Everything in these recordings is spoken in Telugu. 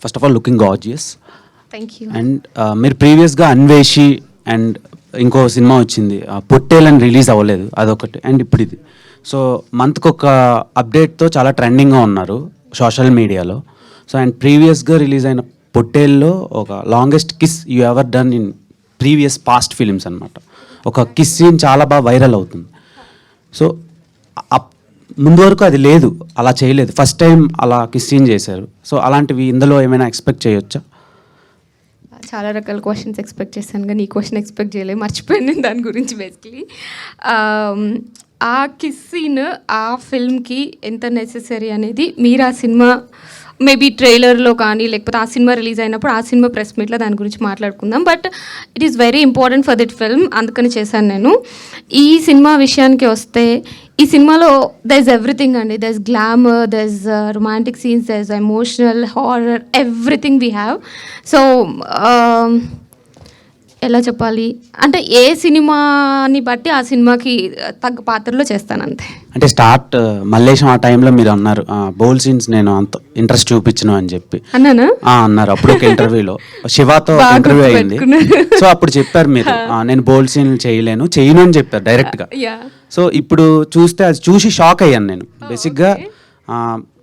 First of all looking gorgeous. Thank you. And మీరు ప్రీవియస్గా అన్వేషి అండ్ ఇంకో సినిమా వచ్చింది పొట్టేలని రిలీజ్ అవ్వలేదు, అదొకటి. అండ్ ఇప్పుడు ఇది. సో మంత్కి ఒక అప్డేట్తో చాలా ట్రెండింగ్గా ఉన్నారు సోషల్ మీడియాలో. సో అండ్ ప్రీవియస్గా రిలీజ్ అయిన పొట్టేల్లో ఒక longest kiss you ever done in previous past films అనమాట. ఒక కిస్ సీన్ చాలా బాగా వైరల్ అవుతుంది. సో ముందు వరకు అది లేదు, అలా చేయలేదు, ఫస్ట్ టైం అలా కిస్ సీన్ చేశారు. సో అలాంటివి ఇందులో ఏమైనా ఎక్స్పెక్ట్ చేయొచ్చా? చాలా రకాల క్వశ్చన్స్ ఎక్స్పెక్ట్ చేశాను కానీ ఈ క్వశ్చన్ ఎక్స్పెక్ట్ చేయలేదు, మర్చిపోయాను నేను దాని గురించి. బేసిక్లీ ఆ కిస్ సీన్ ఆ ఫిల్మ్కి ఎంత నెసెసరీ అనేది మీరు ఆ సినిమా మేబీ ట్రైలర్లో కానీ లేకపోతే ఆ సినిమా రిలీజ్ అయినప్పుడు ఆ సినిమా ప్రెస్ మీట్లో దాని గురించి మాట్లాడుకుందాం. But it is very important for that film, అందుకని చేశాను నేను. ఈ సినిమా విషయానికి వస్తే ఈ సినిమాలో దర్ ఇస్ ఎవ్రీథింగ్ అండి. There is glamour, there is romantic scenes, there is emotional, horror, everything we have. So ఎలా చెప్పాలి అంటే ఏ సినిమాని బట్టి ఆ సినిమాకి తగ్గ పాత్రలో చేస్తాను అంతే. అంటే స్టార్ట్ మల్లేశం ఆ టైంలో మీరు అన్నారు బౌల్ సీన్స్ నేను అంత ఇంట్రెస్ట్ చూపించను అని చెప్పి అన్నానా? అన్నారు అప్పుడు ఒక ఇంటర్వ్యూలో, శివాతో ఇంటర్వ్యూ అయింది. సో అప్పుడు చెప్పారు మీరు నేను బౌల్ సీన్ చేయను అని చెప్పారు డైరెక్ట్గా. సో ఇప్పుడు చూస్తే అది చూసి షాక్ అయ్యాను నేను. బేసిక్గా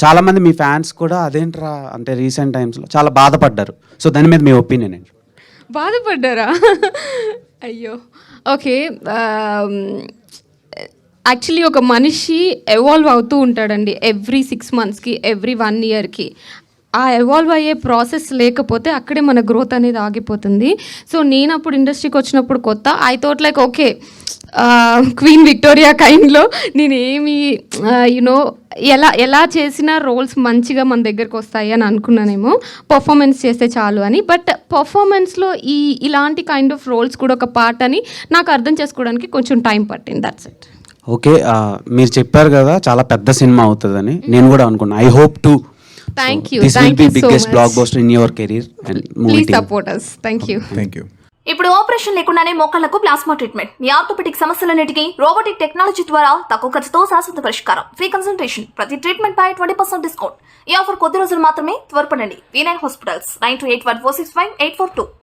చాలా మంది మీ ఫ్యాన్స్ కూడా అదేంట్రా అంటే రీసెంట్ టైమ్స్లో చాలా బాధపడ్డారు. సో దాని మీద మీ ఒపీనియన్ ఏంటి? బాధపడ్డారా? అయ్యో, ఓకే. యాక్చువల్లీ ఒక మనిషి ఎవాల్వ్ అవుతూ ఉంటాడండి ఎవ్రీ 6 monthsకి, ఎవ్రీ 1 yearకి. ఆ ఎవాల్వ్ అయ్యే ప్రాసెస్ లేకపోతే అక్కడే మన గ్రోత్ అనేది ఆగిపోతుంది. సో నేను అప్పుడు ఇండస్ట్రీకి వచ్చినప్పుడు కొత్త I thought like okay Queen Victoria కైండ్లో నేను ఏమి యునో ఎలా చేసిన రోల్స్ మంచిగా మన దగ్గరకు వస్తాయి అని అనుకున్నానేమో, పర్ఫార్మెన్స్ చేస్తే చాలు అని. బట్ పర్ఫార్మెన్స్లో ఇలాంటి కైండ్ ఆఫ్ రోల్స్ కూడా ఒక పార్ట్ అని నాకు అర్థం చేసుకోవడానికి కొంచెం టైం పట్టింది. That's it. ఓకే, మీరు చెప్పారు కదా చాలా పెద్ద సినిమా అవుతుందని, నేను కూడా అనుకున్నాను. I hope to. Thank you. This will be biggest blockbuster in your career and movie Please team. support us. Thank you. Thank you. ఇప్పుడు ఆపరేషన్ లేకుండానే మోకాళ్లకు ప్లాస్మా ట్రీట్మెంట్. మీ ఆర్థోపెటిక్ సమస్యలన్నిటికీ రోబోటిక్ టెక్నాలజీ ద్వారా తక్కువ ఖర్చుతో శాశ్వత పరిష్కారం. ఫ్రీ కన్సల్టేషన్, ప్రతి ట్రీట్మెంట్ పై 20% డిస్కౌంట్. ఈ ఆఫర్ కొద్ది రోజులు మాత్రమే, త్వరపడండి. V9 hospitals 9281465842.